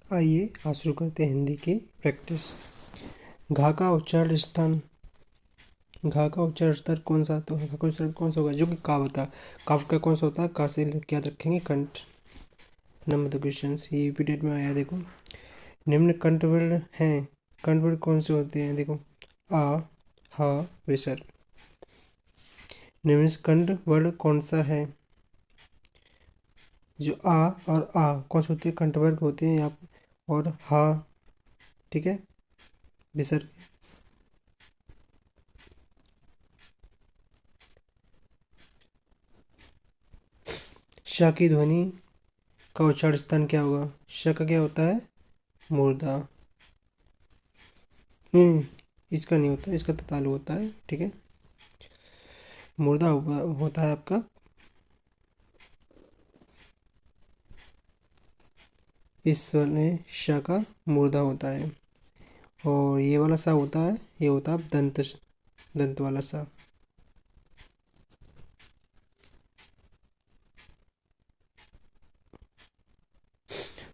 आइए आज शुरू करते हैं हिंदी की प्रैक्टिस। घा का उच्चारण स्थान, घा का उच्चारण स्तर कौन सा, तो घा का उच्चारण कौन सा होगा जो कि का होता है। काफ का कौन सा होता है, का से याद रखेंगे कंठ। नंबर द क्वेश्चन ये पीरियड में आया। देखो निम्न कंठवर्ण हैं, कंठवर्ण कौन से होते हैं। देखो आ, ह, विसर्ग। निम्न से कंठवर्ण कौन सा है, जो आ और आ कौन से होते हैं, कंठवर्ग होते हैं यहाँ पे, और हा ठीक है विसर्ग। श की ध्वनि का उच्चारण स्थान क्या होगा। श का क्या होता है, मूर्धा। इसका नहीं होता, इसका तो तालु होता है। ठीक है, मूर्धा होता है आपका। इस स्वर में श का मूर्धा होता है, और ये वाला सा होता है, ये होता है दंत, दंत वाला सा।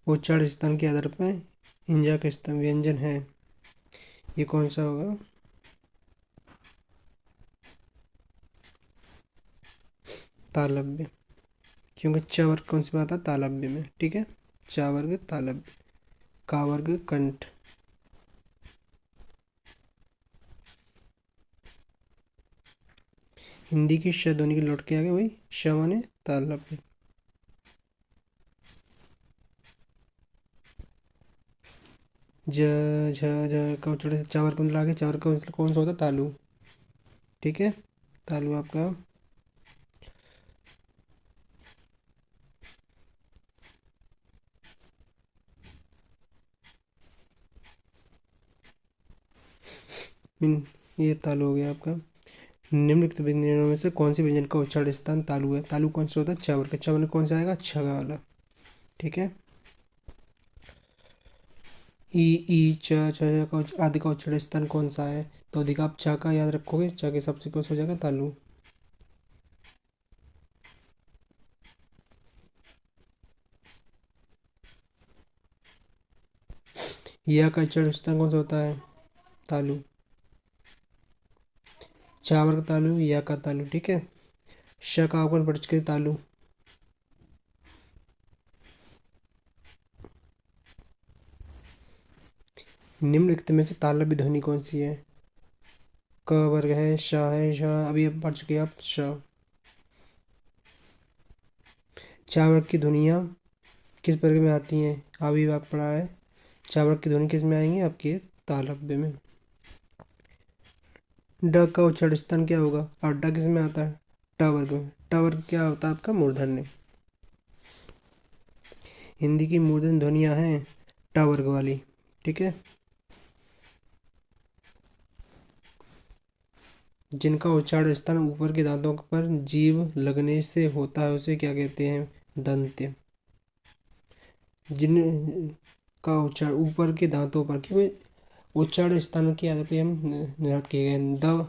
उच्चारण स्थान के आधार पर इंजा का स्थान व्यंजन है, ये कौन सा होगा, तालव्य। क्योंकि च वर्ग कौन सी बात है, तालव्य में। ठीक है, च वर्ग तालव्य, का वर्ग कंठ। हिंदी की श ध्वनि की लौट के आ गए, वही श माने तालव्य। ज झ झ का उच्चारण चावर कौन लागे, चावर कौन सा होता है, तालु। ठीक है, तालु आपका। ये तालु हो गया आपका। निम्नलिखित व्यंजनों में से कौन सी व्यंजन का उच्चारण स्थान तालु है। तालु कौन सा होता है, चावर का। चावर में कौन सा आएगा, छगा वाला। ठीक है, ई च छ का आदि का उच्चारण स्थान कौन सा है। तो अधिक आप च का याद रखोगे, च के सबसे कौन सा हो जाएगा, तालु। या का उच्चारण स्थान कौन सा होता है, तालु। चावर का तालु, या का तालु। ठीक है, श का आपको पढ़ चुके तालु। निम्नलिखित में से तालव्य ध्वनि कौन सी है। क वर्ग है, श है, श अभी पढ़ चुके आप, श। चा वर्ग की ध्वनियाँ किस वर्ग में आती हैं, अभी आप पढ़ा है। चा वर्ग की ध्वनि किस में आएंगे, आपके तालव्य में। ड का उच्चारण स्थान क्या होगा, और ड किस में आता है, ट वर्ग में। ट वर्ग क्या होता है आपका, मूर्धन्य। हिंदी की मूर्धन्य ध्वनियाँ हैं ट वर्ग वाली। ठीक है, जिनका उच्चारण स्थान ऊपर के दांतों पर जीभ लगने से होता है उसे क्या कहते हैं, दंत्य। जिन का उच्चारण ऊपर के दांतों पर, क्योंकि उच्चारण स्थान के आधार पे हम निर्धारित किए गए हैं।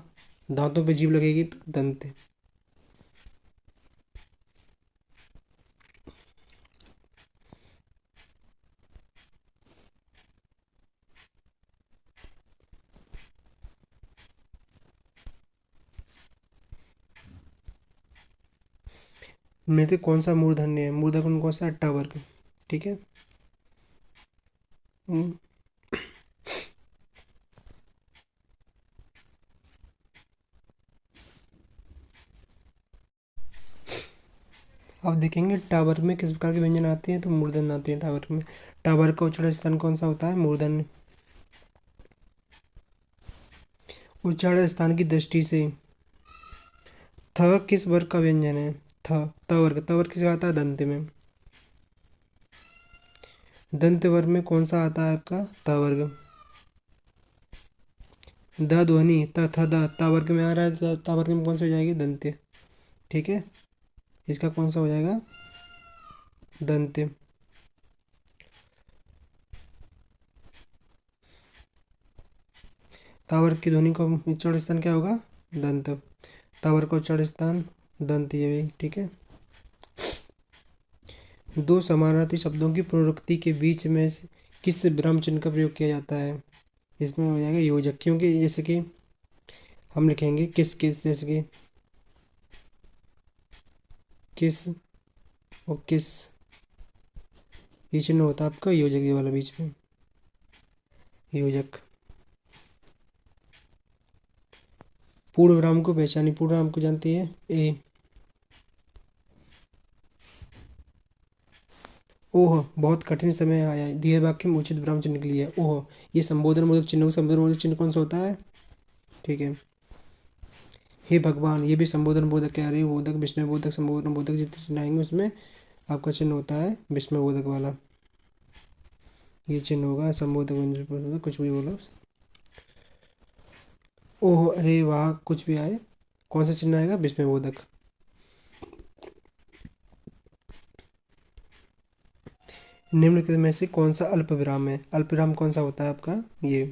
दांतों पे जीभ लगेगी तो दंत। में से कौन सा मूर्धन्य है, मूर्धन्य कौन सा, ट वर्ग। ठीक है, अब देखेंगे टावर में किस प्रकार के व्यंजन आते हैं, तो मूर्धन्य आते हैं टावर में। टावर का उच्चारण स्थान कौन सा होता है, मूर्धन्य। उच्चारण स्थान की दृष्टि से थ किस वर्ग का व्यंजन है, थ। त वर्ग, त वर्ग किस आता है, दंत में। दंत वर्ग में कौन सा आता है आपका, त वर्ग। द ध्वनि त थ द त वर्ग में आ रहा है, तो त वर्ग में कौन सा हो जाएगी, दंत्य। ठीक है, इसका कौन सा हो जाएगा, दंत्य। तावर की ध्वनि का उच्चारण स्थान क्या होगा, दंत। तावर का उच्चारण स्थान दंत, ये भी ठीक है। दो समानार्थी शब्दों की पुनरुक्ति के बीच में किस विराम चिन्ह का प्रयोग किया जाता है? इसमें हो जाएगा योजक, क्योंकि जैसे कि हम लिखेंगे किस किस, जैसे कि किस और किस, ये चिन्ह होता है आपका योजक, ये वाला बीच में योजक। पूर्ण विराम को पहचानी, पूर्ण विराम को जानती है? ए। ओह बहुत कठिन समय आया है, दिए वाक्य में उचित विराम चिन्ह के लिए। ओह ये संबोधन बोधक चिन्ह, संबोधन बोधक चिन्ह कौन सा होता है? ठीक है। हे भगवान, ये भी संबोधन बोधक है, अरे बोधक, विस्मय बोधक, संबोधन बोधक, जितने चिन्ह आएंगे उसमें आपका चिन्ह होता है विस्मय बोधक वाला, ये चिन्ह होगा संबोधक, कुछ भी बोलो। ओह अरे वाह, कुछ भी आए, कौन सा चिन्ह आएगा? विस्मय बोधक। निम्नलिखित में से कौन सा अल्प विराम है? अल्प विराम कौन सा होता है आपका? ये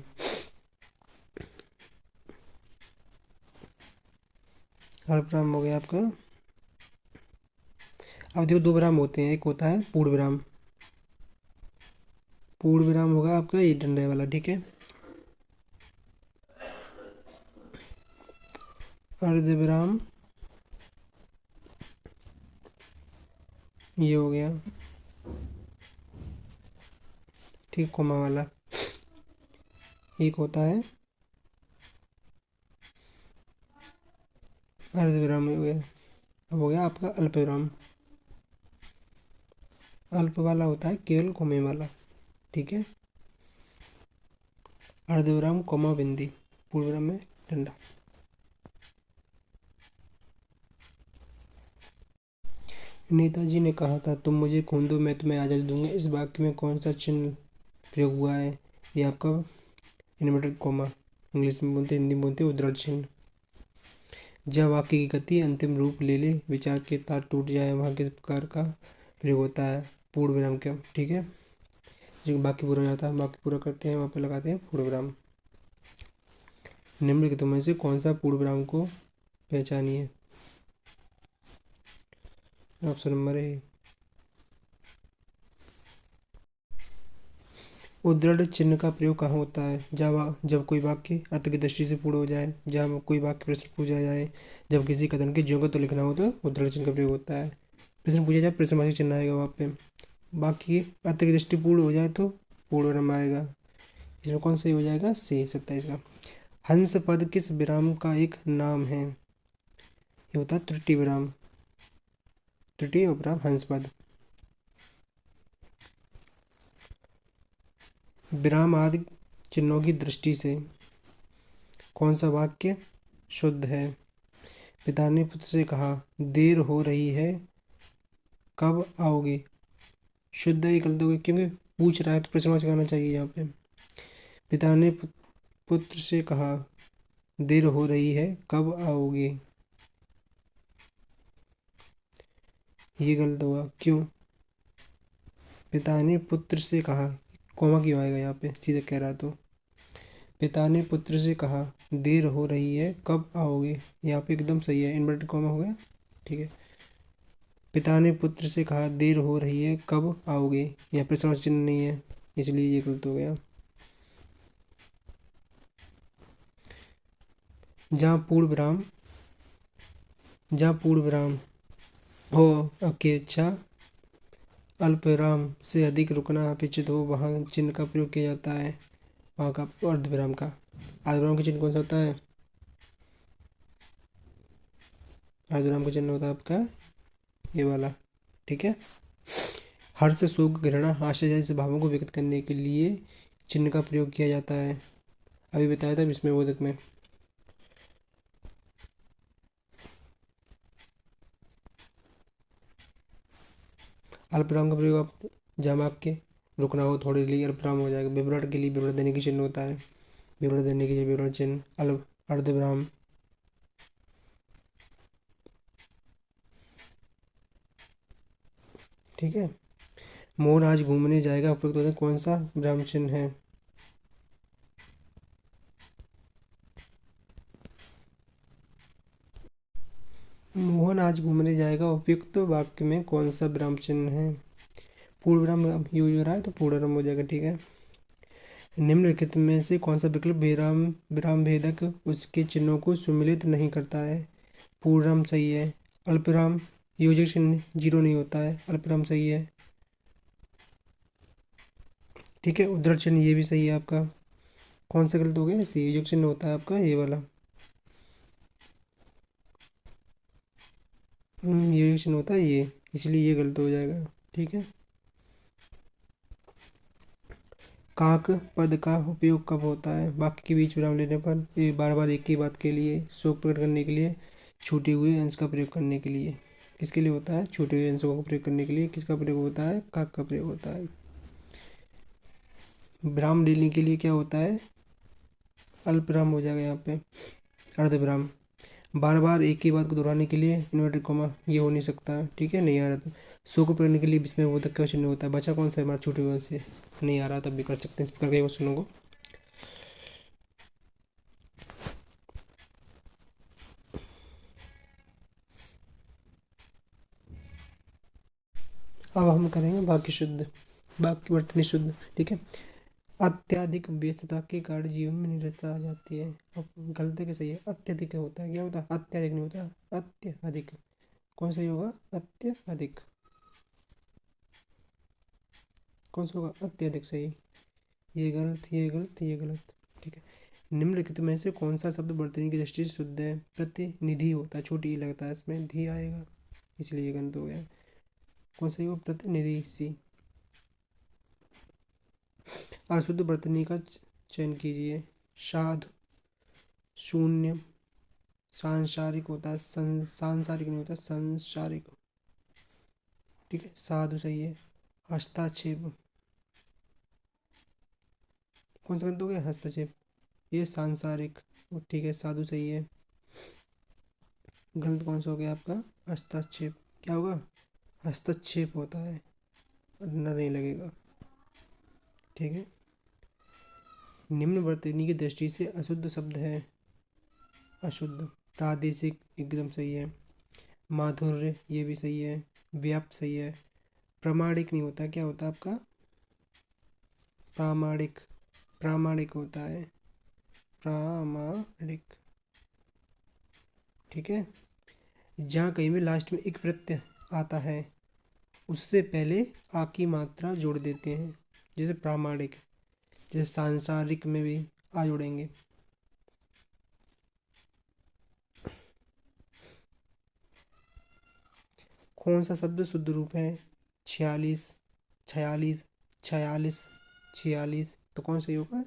अल्प विराम हो गया आपका। अब देखो दो विराम होते हैं, एक होता है पूर्ण विराम, पूर्ण विराम होगा आपका ये डंडे वाला, ठीक है। अर्ध विराम ये हो गया, ठीक, कोमा वाला। एक होता है अर्ध विराम हो गया। अब हो गया आपका अल्प विराम, अल्प वाला होता है केवल कोमे वाला, ठीक है। अर्ध विराम कोमा बिंदी, पूर्ण विराम में डंडा। नेताजी ने कहा था तुम मुझे खून दो मैं तुम्हें आज़ादी दूंगा, इस वाक्य में कौन सा चिन्ह प्रयोग हुआ है? ये आपका इन्वर्टेड कॉमा, इंग्लिश में बोलते हिंदी में बोलते उद्धरण चिन्ह। जब वाक्य की गति अंतिम रूप ले ले, विचार के तार टूट जाए, वहाँ किस प्रकार का प्रयोग होता है? पूर्ण विराम का, ठीक है। जो बाकी पूरा हो जाता है, बाकी पूरा करते हैं, वहाँ पे लगाते हैं पूर्ण विराम। निम्नलिखित में से कौन सा पूर्ण विराम को पहचानिए? Option number A. उद्धरण चिन्ह का प्रयोग कहाँ होता है? जब कोई वाक्य अर्थ की दृष्टि से पूर्ण हो जाए, जब कोई वाक्य प्रश्न पूछा जाए, जब किसी कथन के ज्यों को तो लिखना हो तो उद्धरण चिन्ह का प्रयोग होता है। प्रश्न पूछा जाए प्रश्नवाचक चिन्ह आएगा वहाँ पे। बाकी अर्थ की दृष्टि पूर्ण हो जाए तो पूर्ण विराम आएगा। इसमें कौन सही हो जाएगा? सी 27 का। हंस पद किस विराम का एक नाम है? ये होता है त्रुटि विराम, त्रुटि और विराम हंस पद। विराम आदि चिन्हों की दृष्टि से कौन सा वाक्य शुद्ध है? पिता ने पुत्र से कहा देर हो रही है कब आओगे, शुद्ध है, गलत हो गई? क्योंकि पूछ रहा है तो प्रश्नवाचक आना चाहिए यहाँ पे। पिता ने पुत्र से कहा देर हो रही है कब आओगे, ये गलत होगा, क्यों? पिता ने पुत्र से कहा, कौमा क्यों आएगा यहाँ पे? सीधे कह रहा तो पिता ने पुत्र से कहा देर हो रही है कब आओगे, यहाँ पे एकदम सही है, इन्वर्टेड कॉमा हो गया, ठीक है। पिता ने पुत्र से कहा देर हो रही है कब आओगे, यहाँ पे प्रश्नवाचक चिन्ह नहीं है, इसलिए ये गलत हो गया। जहाँ पूर्ण विराम हो अपेक्षा अल्प विराम से अधिक रुकना अपेक्षित हो, वहाँ चिन्ह का प्रयोग किया जाता है, वहाँ का अर्ध विराम का। अर्ध विराम का चिन्ह कौन सा होता है? अर्ध विराम का चिन्ह होता है आपका ये वाला, ठीक है। हर्ष शोक घृणा आशा जैसे भावों को व्यक्त करने के लिए चिन्ह का प्रयोग किया जाता है, अभी बताया था विस्मय बोधक में। अल्पविराम का प्रयोग आप जब आपके रुकना हो थोड़ी लिए अल्पविराम हो जाएगा। विवरण के लिए विवरण देने की चिन्ह होता है, विवरण देने के लिए विवरण चिन्ह, अर्धविराम। ठीक है। मोहन आज घूमने जाएगा उपयुक्त होता है, कौन सा विराम चिन्ह है? मोहन आज घूमने जाएगा उपयुक्त वाक्य में कौन सा विराम चिन्ह है? पूर्ण विराम यूज हो रहा है तो पूर्ण विराम हो जाएगा, ठीक है। निम्नलिखित में से कौन सा विकल्प विराम विराम भेदक उसके चिन्हों को सम्मिलित नहीं करता है? पूर्णविराम सही है। अल्पविराम योजक चिन्ह जीरो नहीं होता है, अल्पविराम सही है। ठीक है, उद्धरण चिन्ह ये भी सही है आपका। कौन सा गलत हो गया? सी योजक चिन्ह होता है आपका ये वाला। योजक चिन्ह होता है ये, इसलिए ये गलत हो जाएगा। ठीक है। काक पद का उपयोग कब होता है? वाक्य के बीच विराम लेने पर, ये बार बार एक ही बात के लिए, शोक प्रकट करने के लिए, छूटे हुए अंश का प्रयोग करने के लिए। किसके लिए होता है? छूटे हुए अंशों का प्रयोग करने के लिए किसका प्रयोग होता है? काक का प्रयोग होता है। विराम लेने के लिए क्या होता है? अल्प विराम हो जाएगा यहाँ पे, अर्ध विराम। बार बार एक ही बात को दोहराने के लिए इन्वर्टेड कॉमा ये हो नहीं सकता। ठीक है, नहीं आ रहा तो शो को पकड़ने के लिए विस्मयबोधक का चिन्ह होता है। बचा कौन सा? हमारा छूटे हुए से नहीं आ रहा, तब भी कर सकते हैं इस प्रकार के क्वेश्चनों को। अब हम करेंगे वाक्य शुद्ध, वाक्य वर्तनी शुद्ध। ठीक है। अत्यधिक व्यस्तता के कारण जीवन में निरस्ता आ जाती है। अब गलत है कि सही है? अत्यधिक होता है, क्या होता है? अत्यधिक नहीं होता, अत्यधिक। कौन सही होगा? अत्यधिक। कौन सा होगा? अत्यधिक सही। ये गलत, ये गलत, ये गलत। ठीक है। निम्नलिखित में से कौन सा शब्द वर्तनी की दृष्टि से शुद्ध है? प्रतिनिधि होता है, छोटी ई लगता है, इसमें धी आएगा, इसलिए ये गलत हो गया। कौन सही होगा? प्रतिनिधि सी। अशुद्ध वर्तनी का चयन कीजिए। साधु, शून्य, सांसारिक होता है, सांसारिक नहीं होता, सांसारिक। ठीक है, साधु सही है। हस्तक्षेप, कौन सा गलत हो गया? हस्तक्षेप, ये सांसारिक। ठीक है, साधु सही है। गलत कौन सा हो गया आपका? हस्तक्षेप। क्या होगा? हस्तक्षेप होता है, न नहीं लगेगा। ठीक है। निम्न वर्तनी की दृष्टि से अशुद्ध शब्द है। अशुद्ध, प्रादेशिक एकदम सही है। माधुर्य ये भी सही है। व्याप्त सही है। प्रामाणिक नहीं होता, क्या होता है आपका? प्रामाणिक, प्रामाणिक होता है, प्रामाणिक। ठीक है। जहाँ कहीं भी लास्ट में एक प्रत्यय आता है उससे पहले आ की मात्रा जोड़ देते हैं, जैसे प्रामाणिक। जैसे सांसारिक में भी आ जोड़ेंगे। कौन सा शब्द शुद्ध रूप है? 46, 46, 46, 46। तो कौन सही होगा?